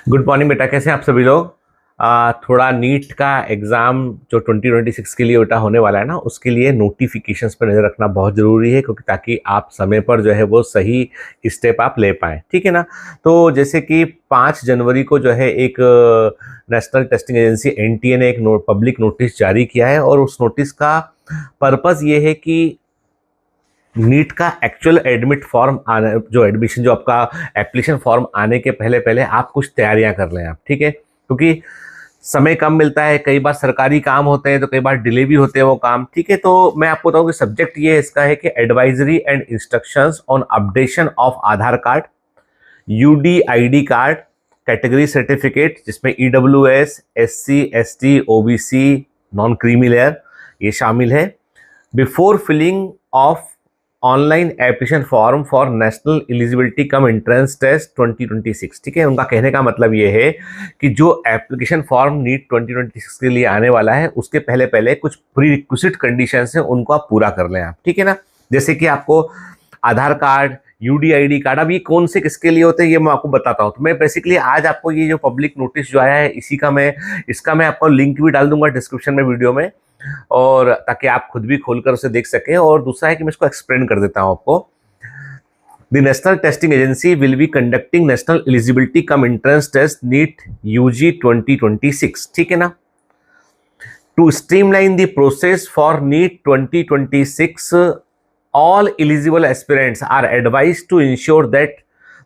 Good morning बेटा, कैसे हैं आप सभी लोग। थोड़ा नीट का एग्ज़ाम जो 2026 के लिए बेटा होने वाला है ना, उसके लिए नोटिफिकेशंस पर नज़र रखना बहुत ज़रूरी है, क्योंकि ताकि आप समय पर जो है वो सही स्टेप आप ले पाएँ, ठीक है ना। तो जैसे कि 5 जनवरी को जो है एक नेशनल टेस्टिंग एजेंसी एनटीए ने एक पब्लिक नोटिस जारी किया है, और उस नोटिस का पर्पज़ ये है कि नीट का एक्चुअल एडमिट फॉर्म आने जो एडमिशन जो आपका एप्लीकेशन फॉर्म आने के पहले पहले आप कुछ तैयारियां कर लें आप, ठीक है। क्योंकि समय कम मिलता है, कई बार सरकारी काम होते हैं, तो कई बार डिले भी होते हैं वो काम, ठीक है। तो मैं आपको बताऊं कि सब्जेक्ट ये इसका है कि advisory and instructions on updation of Aadhaar card, UDID card, category certificate जिसमें EWS, SC, ST, OBC, non creamy layer ये शामिल है, before filling of online application form for national eligibility cum entrance test 2026, ठीक है। उनका कहने का मतलब ये है कि जो एप्लीकेशन फॉर्म नीट 2026 के लिए आने वाला है, उसके पहले पहले कुछ प्री रिक्विजिट कंडीशंस हैं, उनको आप पूरा कर लें आप, ठीक है ना। जैसे कि आपको आधार कार्ड, यूडीआईडी कार्ड, अब ये कौन से किसके लिए होते हैं ये मैं आपको बताता हूँ। तो मैं बेसिकली आज आपको ये जो पब्लिक नोटिस जो आया है इसका मैं आपको लिंक भी डाल दूंगा डिस्क्रिप्शन में वीडियो में, और ताकि आप खुद भी खोलकर उसे देख सकें। और दूसरा है कि मैं इसको एक्सप्लेन कर देता हूं आपको। The national testing agency will be conducting national eligibility cum entrance test NEET UG 2026, ठीक है ना। To streamline the process for NEET 2026, all eligible aspirants are advised to ensure that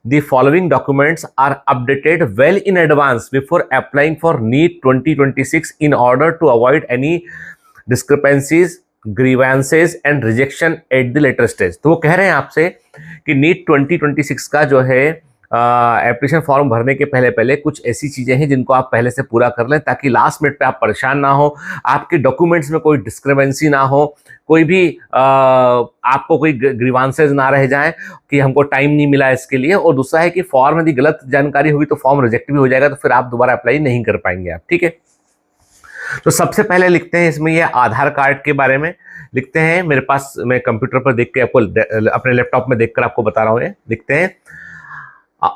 the following documents are updated well in advance before applying for NEET 2026 in order to avoid any discrepancies, grievances and rejection at the later stage। तो वो कह रहे हैं आपसे कि NEET 2026 का जो है एप्लीकेशन फॉर्म भरने के पहले पहले कुछ ऐसी चीजें हैं जिनको आप पहले से पूरा कर लें, ताकि लास्ट मिनट पे आप परेशान ना हो, आपके डॉक्यूमेंट्स में कोई डिस्क्रिपेंसी ना हो, कोई भी आपको कोई ग्रीवांसेज ना रह जाएं कि हमको टाइम नहीं मिला इसके लिए। और दूसरा है कि फॉर्म यदि गलत जानकारी होगी तो फॉर्म रिजेक्ट भी हो जाएगा, तो फिर आप दोबारा अप्लाई नहीं कर पाएंगे आप, ठीक है। तो सबसे पहले लिखते हैं इसमें ये आधार कार्ड के बारे में लिखते हैं। मेरे पास मैं कंप्यूटर पर देख के आपको अपने लैपटॉप में देखकर आपको बता रहा हूँ। ये लिखते हैं,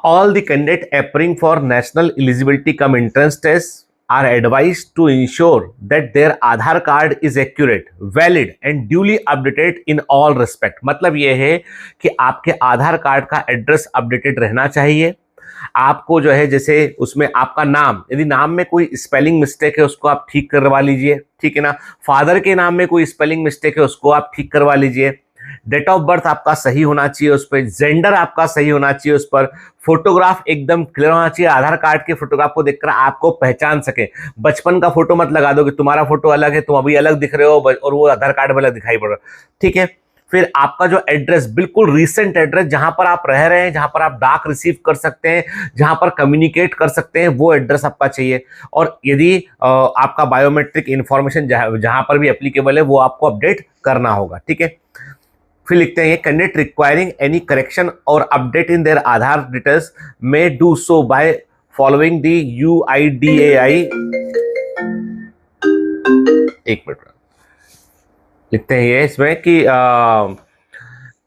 all the candidate appearing for national eligibility cum entrance test are advised to ensure that their Aadhaar card is accurate, valid and duly updated in all respect। मतलब ये है कि आपके आधार कार्ड का एड्रेस अपडेटेड रहना चाहिए। आपको जो है जैसे उसमें आपका नाम, यदि नाम में कोई स्पेलिंग मिस्टेक है उसको आप ठीक करवा लीजिए, ठीक है ना। फादर के नाम में कोई स्पेलिंग मिस्टेक है उसको आप ठीक करवा लीजिए। डेट ऑफ बर्थ आपका सही होना चाहिए उस पर, जेंडर आपका सही होना चाहिए उस पर, फोटोग्राफ एकदम क्लियर होना चाहिए, आधार कार्ड के फोटोग्राफ को देखकर आपको पहचान सके। बचपन का फोटो मत लगा दो कि तुम्हारा फोटो अलग है, तुम अभी अलग दिख रहे हो और वो आधार कार्ड में अलग दिखाई पड़ रहा है, ठीक है। फिर आपका जो एड्रेस, बिल्कुल रीसेंट एड्रेस, जहां पर आप रह रहे हैं, जहां पर आप डाक रिसीव कर सकते हैं, जहां पर कम्युनिकेट कर सकते हैं, वो एड्रेस आपका चाहिए। और यदि आपका बायोमेट्रिक इंफॉर्मेशन जहां पर भी एप्लीकेबल है वो आपको अपडेट करना होगा, ठीक है। फिर लिखते हैं, कैंडिडेट रिक्वायरिंग एनी करेक्शन और update in their Aadhaar details may do so by following the UIDAI। एक मिनट लिखते हैं ये इसमें कि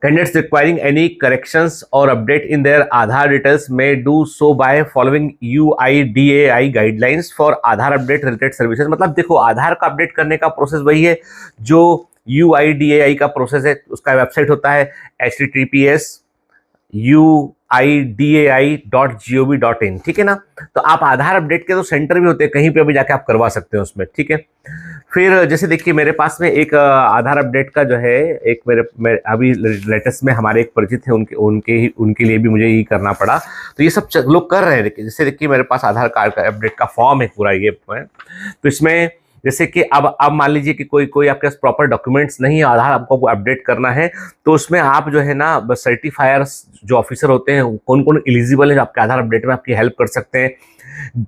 कैंडिडेट्स रिक्वायरिंग एनी करेक्शंस और update in their Aadhaar details may do so by following UIDAI guidelines for Aadhaar update related services. मतलब देखो, आधार का अपडेट करने का प्रोसेस वही है जो UIDAI का प्रोसेस है। उसका वेबसाइट होता है https://uidai.gov.in, ठीक है ना। तो आप आधार अपडेट के तो सेंटर भी होते हैं, कहीं पे भी जाके आप करवा सकते हैं उसमें, ठीक है। फिर जैसे देखिए मेरे पास में एक आधार अपडेट का जो है एक मेरे अभी लेटेस्ट में हमारे एक परिचित है, उनके लिए भी मुझे ये करना पड़ा। तो ये सब लोग कर रहे हैं। जैसे देखिए मेरे पास आधार कार्ड का अपडेट का फॉर्म है पूरा ये है। तो इसमें जैसे कि अब मान लीजिए कि कोई आपके पास प्रॉपर डॉक्यूमेंट्स नहीं है, आधार आपको अपडेट करना है, तो उसमें आप जो है ना सर्टिफायर्स जो ऑफिसर होते हैं, कौन कौन एलिजिबल है आपके आधार अपडेट में आपकी हेल्प कर सकते हैं।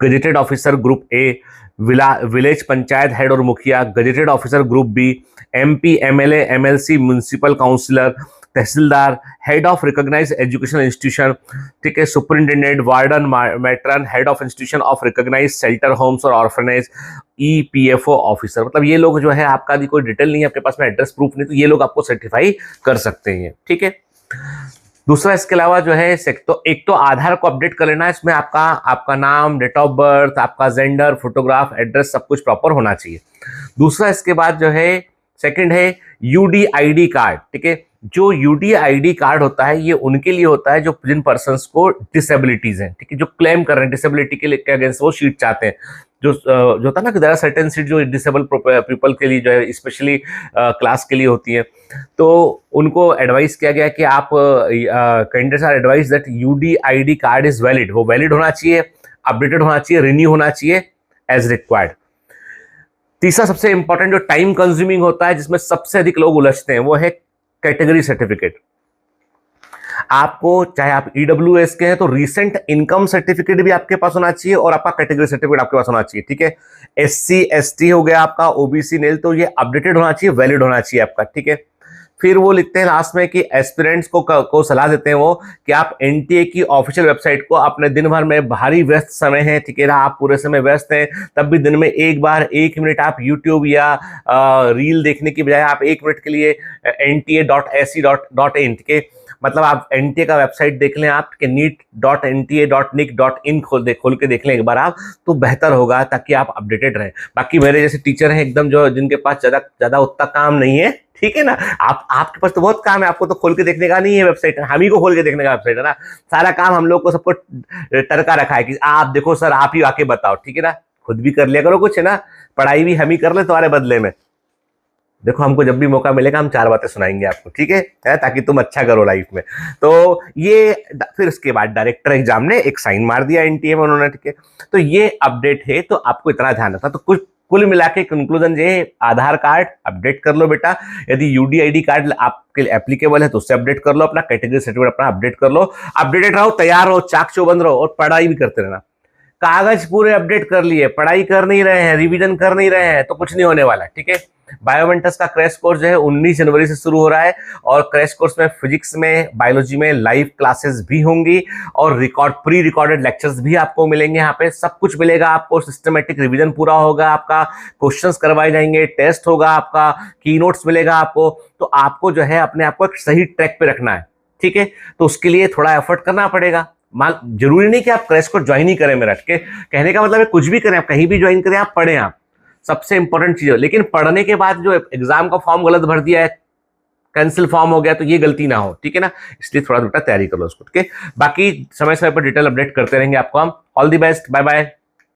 Gazetted officer group A, village panchayat head और मुखिया, gazetted officer group B, MP, MLA, MLC, municipal councillor, tehsildar, head of recognised educational institution, ठीक है, superintendent, warden, matron, head of institution of recognised shelter homes और orphanage, EPFO officer. मतलब ये लोग जो है, आपका यदि कोई डिटेल नहीं है आपके पास में, एड्रेस प्रूफ नहीं, तो ये लोग आपको सर्टिफाई कर सकते हैं, ठीक है। दूसरा इसके अलावा जो है तो एक तो आधार को अपडेट कर लेना है, इसमें आपका आपका नाम, डेट ऑफ बर्थ, आपका जेंडर, फोटोग्राफ, एड्रेस सब कुछ प्रॉपर होना चाहिए। दूसरा इसके बाद जो है सेकंड है यूडीआईडी कार्ड। ठीक है, जो यूडीआईडी कार्ड होता है ये उनके लिए होता है जो जिन पर्सन्स को डिसेबिलिटीज हैं, ठीक है, जो क्लेम कर रहे हैं डिसेबिलिटी के अगेंस्ट वो शीट चाहते हैं। जो होता है ना कि देयर आर सर्टेन सीट जो डिसेबल पीपल के लिए जो है स्पेशली क्लास के लिए होती है, तो उनको एडवाइस किया गया कि आप candidates are advice that UDID card is valid, वो वैलिड होना चाहिए, अपडेटेड होना चाहिए, रिन्यू होना चाहिए एज रिक्वायर्ड। तीसरा सबसे इंपॉर्टेंट जो टाइम कंज्यूमिंग होता है, जिसमें सबसे अधिक लोग उलझते हैं, वो है कैटेगरी सर्टिफिकेट। आपको चाहे आप ईडब्ल्यूएस के हैं तो रीसेंट इनकम सर्टिफिकेट भी आपके पास होना चाहिए और आपका कैटेगरी सर्टिफिकेट आपके पास होना चाहिए। ठीक है, एससी एसटी हो गया आपका, ओबीसी नेल, तो ये अपडेटेड होना चाहिए, वैलिड होना चाहिए आपका। ठीक है, फिर वो लिखते हैं लास्ट में कि एस्पिरेंट्स को सलाह देते हैं वो कि आप एनटीए की ऑफिशियल वेबसाइट को अपने दिन भर में भारी व्यस्त समय है, ठीक है ना, आप पूरे समय व्यस्त हैं, तब भी दिन में एक बार 1 मिनट आप यूट्यूब या रील देखने की बजाय आप 1 मिनट के लिए nta.ac.in, ठीक है, मतलब आप एनटीए का वेबसाइट देख लें आप, neet.nta.nic.in खोल के देख लें एक बार आप, तो बेहतर होगा ताकि आप अपडेटेड रहें। बाकी मेरे जैसे टीचर हैं एकदम जो जिनके पास ज्यादा उतना काम नहीं है, ठीक है ना, आपके पास तो बहुत काम है, आपको तो खोल के देखने का नहीं है वेबसाइट, हम ही को खोल के देखने का वेबसाइट है ना, सारा काम हम लोग को सबको टरका रखा है कि आप देखो सर आप ही आके बताओ, ठीक है ना, खुद भी कर लिया करो कुछ, है ना, पढ़ाई भी हम ही कर ले तुम्हारे बदले में। देखो हमको जब भी मौका मिलेगा हम 4 बातें सुनाएंगे आपको, ठीक है, ताकि तुम अच्छा करो लाइफ में। तो ये फिर उसके बाद डायरेक्टर एग्जाम ने एक साइन मार दिया एनटीए में उन्होंने, ठीक है, तो ये अपडेट है, तो आपको इतना ध्यान रखना। तो कुल मिला के कंक्लूजन ये, आधार कार्ड अपडेट कर लो बेटा, यदि यूडीआईडी कार्ड आपके लिए एप्लीकेबल है तो उससे अपडेट कर लो, अपना कैटेगरी सर्टिफिकेट अपना अपडेट कर लो, अपडेटेड रहो, तैयार रहो, चाक चौबंद रहो और पढ़ाई भी करते रहना। कागज पूरे अपडेट कर लिए, पढ़ाई कर नहीं रहे हैं, रिवीजन कर नहीं रहे हैं, तो कुछ नहीं होने वाला है। ठीक है, बायोमेंटस का क्रैश कोर्स जो है 19 जनवरी से शुरू हो रहा है और क्रैश कोर्स में फिजिक्स में, बायोलॉजी में लाइव क्लासेस भी होंगी और प्री रिकॉर्डेड लेक्चर्स भी आपको मिलेंगे, यहाँ पे सब कुछ मिलेगा आपको, सिस्टमेटिक रिवीजन पूरा होगा आपका, क्वेश्चंस करवाए जाएंगे, टेस्ट होगा आपका, की नोट्स मिलेगा आपको, तो आपको जो है अपने आप को एक सही ट्रैक पे रखना है। ठीक है, तो उसके लिए थोड़ा एफर्ट करना पड़ेगा। जरूरी नहीं कि आप क्रैश कोर्स ज्वाइन ही करें, मेरा कहने का मतलब है कुछ भी करें, आप कहीं भी ज्वाइन करें, आप पढ़ें, आप सबसे इंपॉर्टेंट चीज है। लेकिन पढ़ने के बाद जो एग्जाम का फॉर्म गलत भर दिया है, कैंसिल फॉर्म हो गया, तो ये गलती ना हो, ठीक है ना, इसलिए थोड़ा बेटा तैयारी कर लो उसको। ठीक है, बाकी समय समय पर डिटेल अपडेट करते रहेंगे आपको हम। All the best, bye bye.